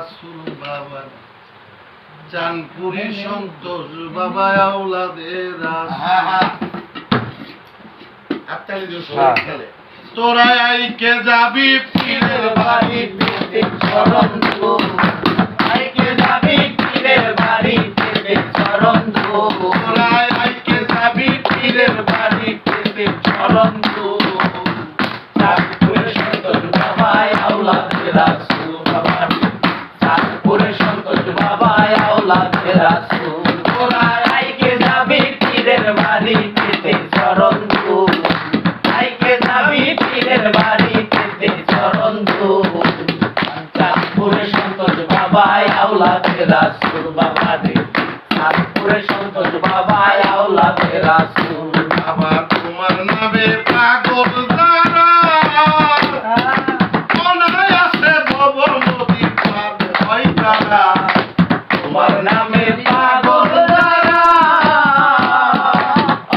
বাবা চানপুরি সন্তোষ বাবা আওলাদের তোরা আইকে যাবি পীরের বাড়ি পেতে চরণ ধো আইকে যাবি পীরের বাড়ি পেতে চরণ ধো তোরা আইকে যাবি পীরের বাড়ি পেতে চরণ ধো চাঁদপুরে সন্তোষ বাবা আওলাদের রাসূল বাবা চাঁদপুরে সন্তোষ বাবা আওলাদের রাসূল তোরা আইকে যাবি পীরের বাড়ি পেতে চরণ ধো আইকে যাবি পীরের বাড়ি পেতে চরণ ধো চাঁদপুরে সন্তোষ বাবা আওলাদের রাসূল বাবা রে চাঁদপুরে সন্তোষ বাবা আওলাদের রাসূল বাবা তোমার নামে পাগল যারা অনায় আছে ভব নদী পার হয় তারা তোমার নামে পাগল যারা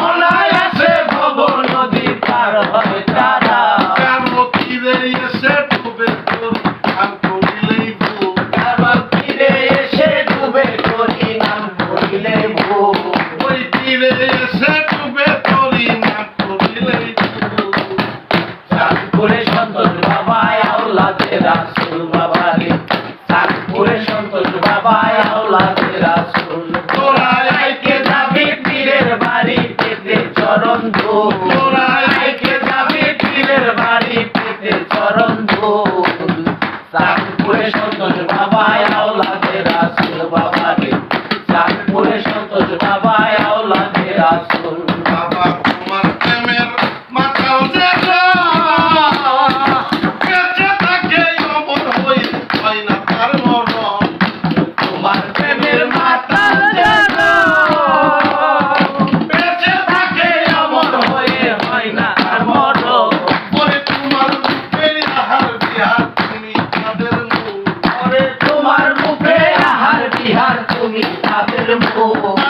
অনায়াসে ভব নদী পার হয় তারা কারো তীরে এসে ডুবে তোর নাম করিলেই ভুল আবার ফিরে এসে ডুবে করি নাম করিলে ভুল ওই তীরে এসে ডুবে তোরই নাম করিলেই ভুল চাঁদপুরে সন্তোষ বাবা আওলাদের রাসূল বাবা রে চাঁদপুরে সন্তোষ বাবা আওলাদের রাসূল তোরা আইকে যাবি পীরের বাড়ি পেতে চরণ ধো তোরা আইকে যাবি পীরের বাড়ি পেতে চরণ ধো চাঁদপুরে সন্তোষ বাবা আওলাদের রাসূল বাবা রে চাঁদপুরে সন্তোষ বাবা আওলাদের রাসূল বাবা তোমার প্রেমের মাতাল যারা বেঁচে থাকে অমর হয়ে হয় না তার মরণ তোমার প্রেমের মাতাল যারা বেঁচে থাকে অমর হয়ে হয় না আর মরণ ওরে তোমার রূপে আহার বিহার তুমি তাদের মূল ওরে তোমার মুখে আহার বিহার তুমি তাদের মুখ